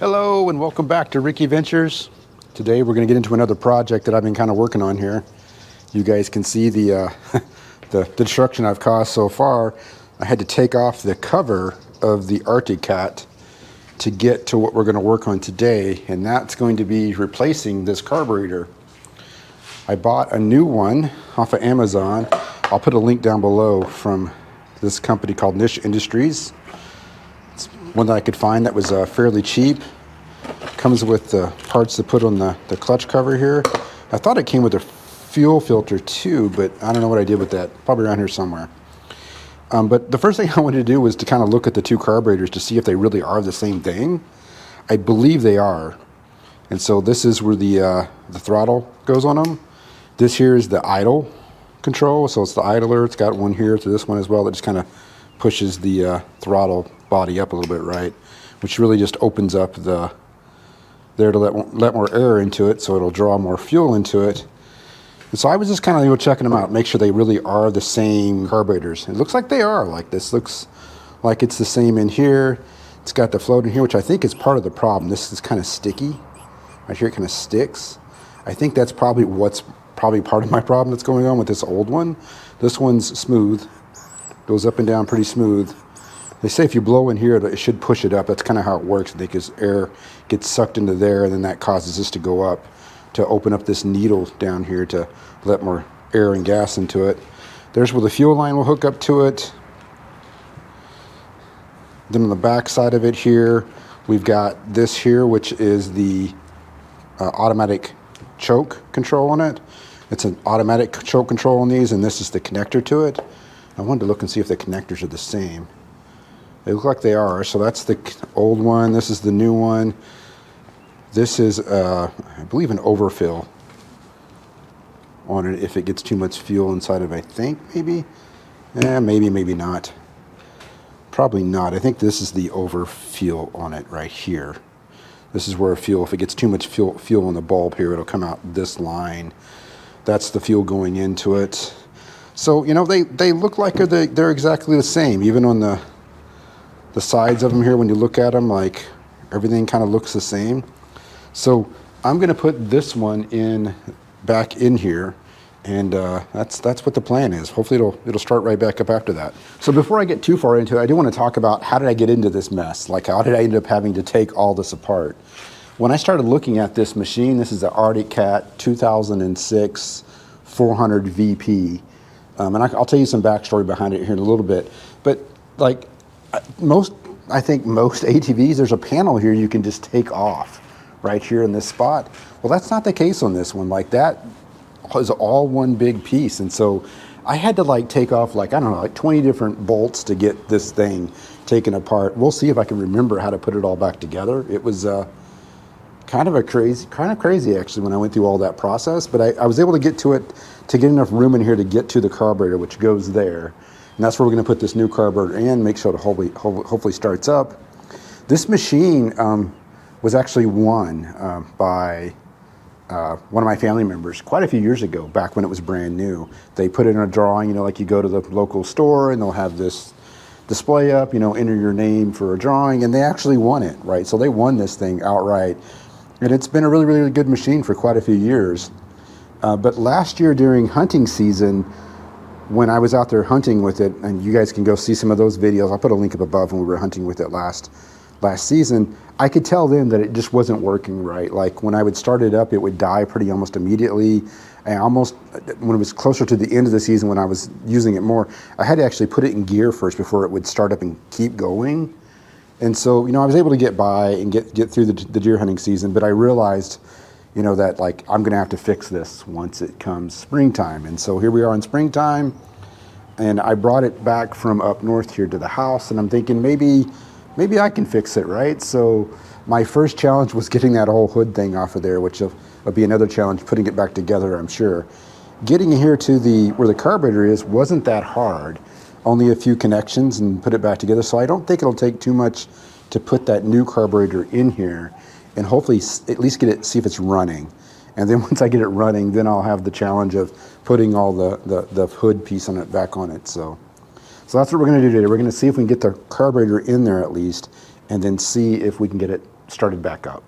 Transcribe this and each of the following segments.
Hello and welcome back to Ricky Ventures. Today we're going to get into another project that I've been kind of working on here. You guys can see the the destruction I've caused so far. I had to take off the cover of the Arctic Cat to get to what we're going to work on today, and that's going to be replacing this carburetor. I bought a new one off of Amazon. I'll put a link down below from this company called Niche Industries. It's one that I could find that was fairly cheap. Comes with the parts to put on the clutch cover here. I thought it came with a fuel filter too, but I don't know what I did with that. Probably around here somewhere. But the first thing I wanted to do was to kind of look at the two carburetors to see if they really are the same thing. I believe they are. And so this is where the throttle goes on them. This here is the idle control. So it's the idler. It's got one here to this one as well that just kind of pushes the throttle body up a little bit, right? Which really just opens up there to let more air into it, so it'll draw more fuel into it. And so I was just kind of checking them out, make sure they really are the same carburetors. It looks like they are. Like this looks like it's the same in here. It's got the float in here, which I think is part of the problem. This is kind of sticky. Right here it kind of sticks. I think that's probably part of my problem that's going on with this old one. This one's smooth. Goes up and down pretty smooth. They say if you blow in here, it should push it up. That's kind of how it works. Because air gets sucked into there, and then that causes this to go up, to open up this needle down here to let more air and gas into it. There's where the fuel line will hook up to it. Then on the back side of it here, we've got this here, which is the automatic choke control on it. It's an automatic choke control on these, and this is the connector to it. I wanted to look and see if the connectors are the same. They look like they are. So that's the old one. This is the new one. This is, I believe, an overfill on it if it gets too much fuel inside of it, I think, maybe. Maybe not. Probably not. I think this is the overfill on it right here. This is where fuel, if it gets too much fuel in the bulb here, it'll come out this line. That's the fuel going into it. So, you know, they look like they're exactly the same, even on the sides of them here. When you look at them, like everything kind of looks the same. So I'm going to put this one back in here, and that's what the plan is. Hopefully it'll start right back up after that. So before I get too far into it, I do want to talk about how did I get into this mess? Like, how did I end up having to take all this apart? When I started looking at this machine, this is the Arctic Cat 2006 400 VP. And I'll tell you some backstory behind it here in a little bit. But like I think most ATVs, there's a panel here you can just take off right here in this spot. Well, that's not the case on this one. Like, that is all one big piece. And so I had to like take off like, I don't know, like 20 different bolts to get this thing taken apart. We'll see if I can remember how to put it all back together. It was kind of crazy actually when I went through all that process, but I was able to get to it, to get enough room in here to get to the carburetor, which goes there. And that's where we're going to put this new carburetor in, make sure it hopefully starts up. This machine was actually won by one of my family members quite a few years ago, back when it was brand new. They put it in a drawing, you know, like you go to the local store and they'll have this display up, you know, enter your name for a drawing, and they actually won it, right? So they won this thing outright. And it's been a really, really good machine for quite a few years. But last year during hunting season, when I was out there hunting with it, and you guys can go see some of those videos, I'll put a link up above when we were hunting with it last season, I could tell then that it just wasn't working right. Like, when I would start it up, it would die almost immediately. And when it was closer to the end of the season, when I was using it more, I had to actually put it in gear first before it would start up and keep going. And so, you know, I was able to get by and get through the deer hunting season, but I realized, you know, that like I'm gonna have to fix this once it comes springtime. And so here we are in springtime, and I brought it back from up north here to the house, and I'm thinking maybe I can fix it, right? So my first challenge was getting that whole hood thing off of there, which will be another challenge, putting it back together, I'm sure. Getting here to where the carburetor is wasn't that hard. Only a few connections and put it back together. So I don't think it'll take too much to put that new carburetor in here and hopefully at least see if it's running. And then once I get it running, then I'll have the challenge of putting all the hood piece on it back on it. So that's what we're gonna do today. We're gonna see if we can get the carburetor in there at least, and then see if we can get it started back up.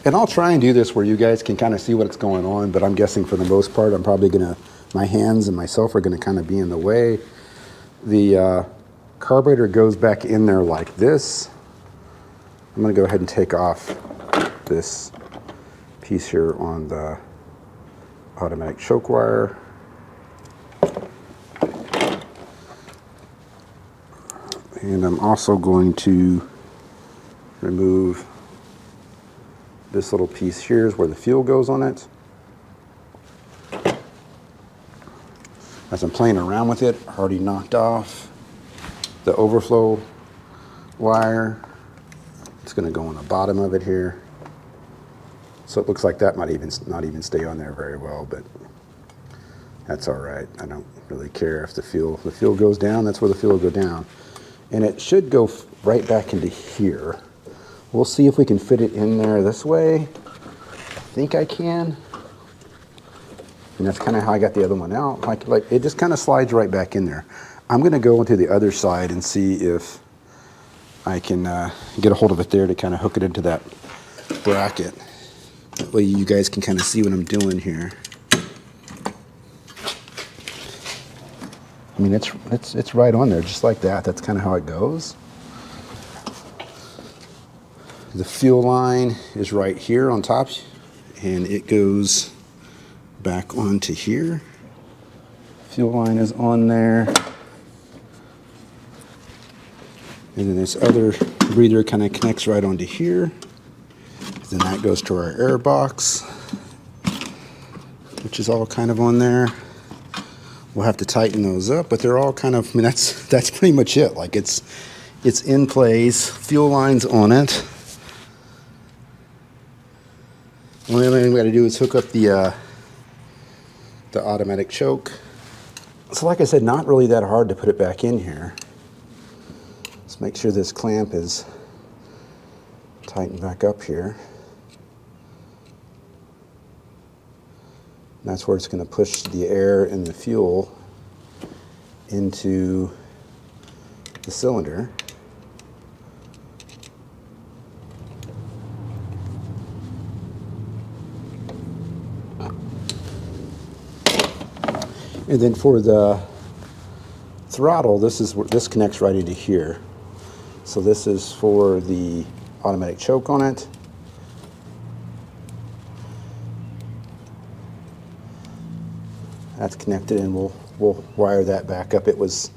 And I'll try and do this where you guys can kind of see what's going on, but I'm guessing for the most part, I'm probably gonna, my hands and myself are gonna kind of be in the way. The carburetor goes back in there like this. I'm gonna go ahead and take off this piece here on the automatic choke wire. And I'm also going to remove this little piece here is where the fuel goes on it. As I'm playing around with it, I already knocked off the overflow wire. It's going to go on the bottom of it here. So it looks like that might even not even stay on there very well, but that's all right. I don't really care if the fuel goes down. That's where the fuel will go down. And it should go right back into here. We'll see if we can fit it in there this way. I think I can. And that's kind of how I got the other one out. Like it just kind of slides right back in there. I'm going to go into the other side and see if I can get a hold of it there to kind of hook it into that bracket. That way you guys can kind of see what I'm doing here. I mean, it's right on there, just like that. That's kind of how it goes. The fuel line is right here on top, and it goes back onto here. Fuel line is on there. And then this other breather kind of connects right onto here. Then that goes to our air box, which is all kind of on there. We'll have to tighten those up, but they're all kind of, I mean, that's pretty much it. Like it's in place, fuel lines on it. The only thing we got to do is hook up the automatic choke. So like I said, not really that hard to put it back in here. Let's make sure this clamp is tightened back up here. And that's where it's going to push the air and the fuel into the cylinder. And then for the throttle, this connects right into here. So this is for the automatic choke on it. That's connected, and we'll wire that back up. It was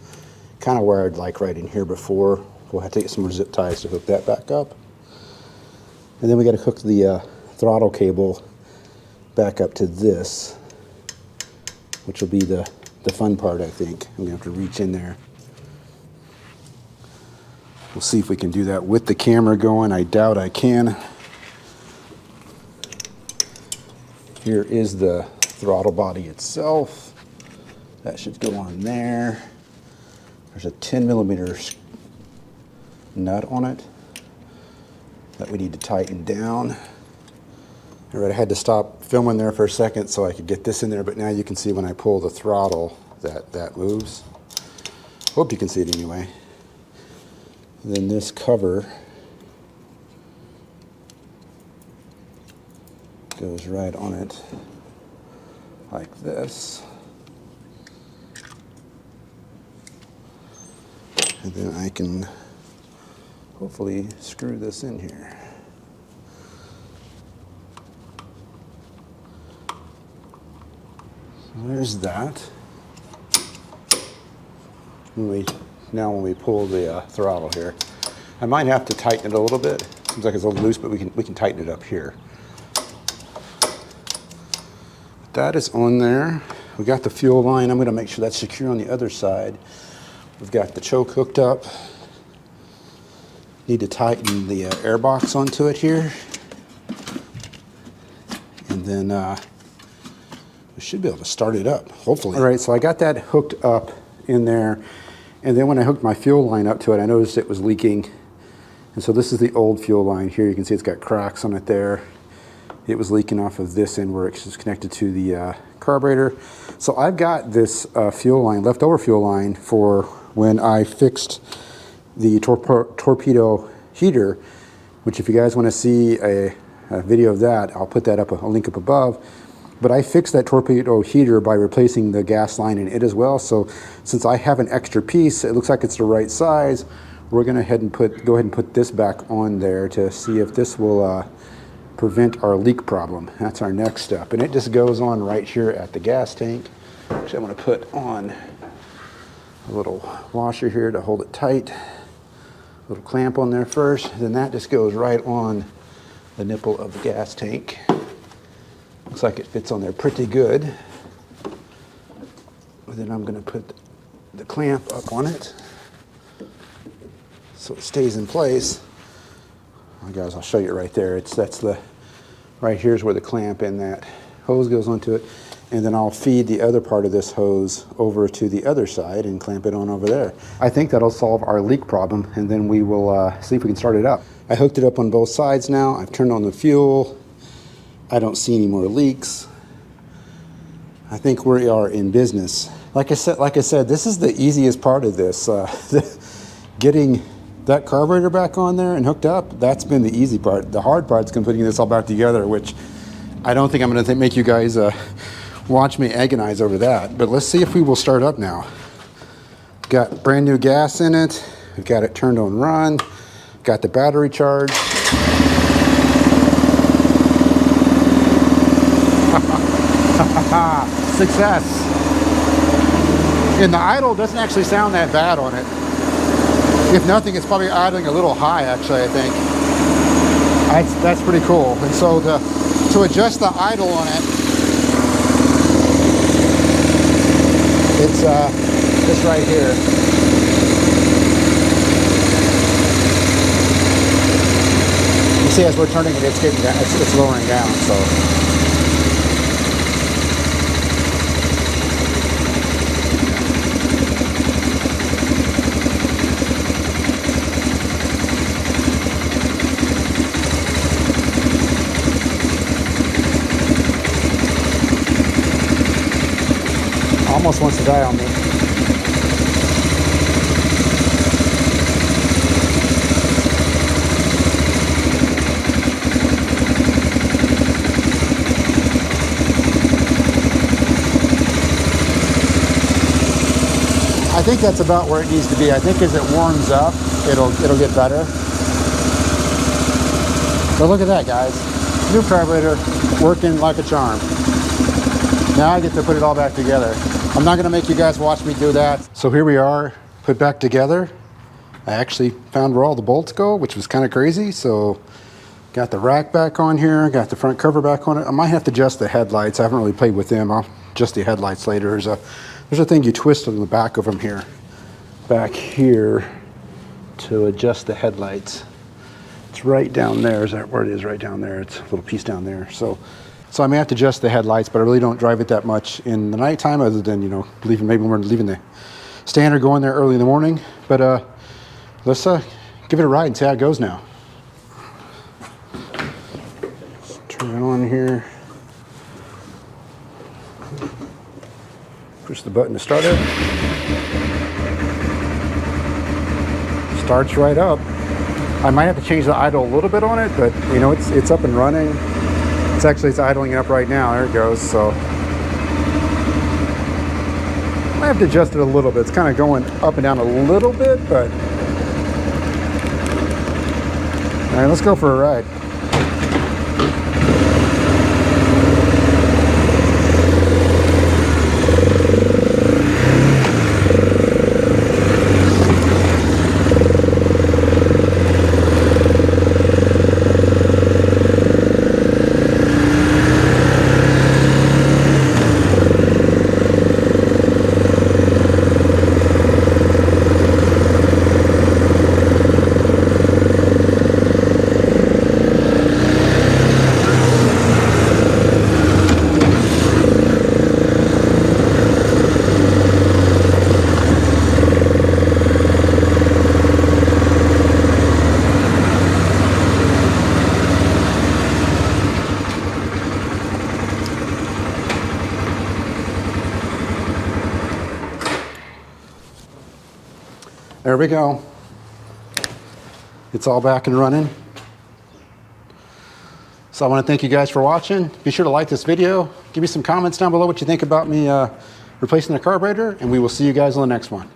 kind of wired like right in here before. We'll have to get some more zip ties to hook that back up. And then we got to hook the throttle cable back up to this, which will be the fun part, I think. I'm going to have to reach in there. We'll see if we can do that with the camera going. I doubt I can. Here is the throttle body itself. That should go on there. There's a 10mm nut on it that we need to tighten down. All right, I had to stop filming there for a second so I could get this in there, but now you can see when I pull the throttle that moves. Hope you can see it anyway. And then this cover goes right on it like this. And then I can hopefully screw this in here. There's that. Now when we pull the throttle here, I might have to tighten it a little bit. Seems like it's a little loose, but we can tighten it up here. That is on there. We got the fuel line. I'm going to make sure that's secure on the other side. We've got the choke hooked up. Need to tighten the air box onto it here, and then we should be able to start it up, hopefully. All right, so I got that hooked up in there, and then when I hooked my fuel line up to it, I noticed it was leaking. And so this is the old fuel line here. You can see it's got cracks on it there. It was leaking off of this end where it's connected to the carburetor. So I've got this fuel line, leftover fuel line, for when I fixed the torpedo heater. which if you guys want to see a video of that, I'll put that up, a link up above. But I fixed that torpedo heater by replacing the gas line in it as well. So since I have an extra piece, it looks like it's the right size. We're going to go ahead and put this back on there to see if this will prevent our leak problem. That's our next step. And it just goes on right here at the gas tank. Actually, I'm going to put on a little washer here to hold it tight. A little clamp on there first. Then that just goes right on the nipple of the gas tank. Looks like it fits on there pretty good. Then I'm going to put the clamp up on it so it stays in place. Oh, guys, I'll show you right there. Right here's where the clamp and that hose goes onto it. And then I'll feed the other part of this hose over to the other side and clamp it on over there. I think that'll solve our leak problem, and then we will see if we can start it up. I hooked it up on both sides now. I've turned on the fuel. I don't see any more leaks. I think we are in business. Like I said, this is the easiest part of this. Getting that carburetor back on there and hooked up, that's been the easy part. The hard part's putting this all back together, which I don't think I'm going to make you guys watch me agonize over that. But let's see if we will start up now. Got brand new gas in it. We've got it turned on run. Got the battery charged. Success. And the idle doesn't actually sound that bad on it. If nothing, it's probably idling a little high, actually, I think. That's pretty cool. And so to adjust the idle on it, it's this right here. You see, as we're turning it, it's getting down, it's lowering down. So. Almost wants to die on me. I think that's about where it needs to be. I think as it warms up, it'll get better. So look at that, guys. New carburetor working like a charm. Now I get to put it all back together. I'm not gonna make you guys watch me do that. So here we are, put back together. I actually found where all the bolts go, which was kind of crazy. So got the rack back on here, got the front cover back on it. I might have to adjust the headlights. I haven't really played with them. I'll adjust the headlights later. There's a thing you twist on the back of them here, back here, to adjust the headlights. It's right down there. Is that where it is? Right down there. It's a little piece down there. So I may have to adjust the headlights, but I really don't drive it that much in the nighttime, other than, you know, maybe when we're leaving the stand or going there early in the morning. But let's give it a ride and see how it goes now. Let's turn it on here. Push the button to start it. Starts right up. I might have to change the idle a little bit on it, but you know, it's up and running. It's idling up right now. There it goes. So I have to adjust it a little bit. It's kind of going up and down a little bit, but all right, let's go for a ride. There we go. It's all back and running. So I want to thank you guys for watching. Be sure to like this video. Give me some comments down below what you think about me replacing the carburetor, and we will see you guys on the next one.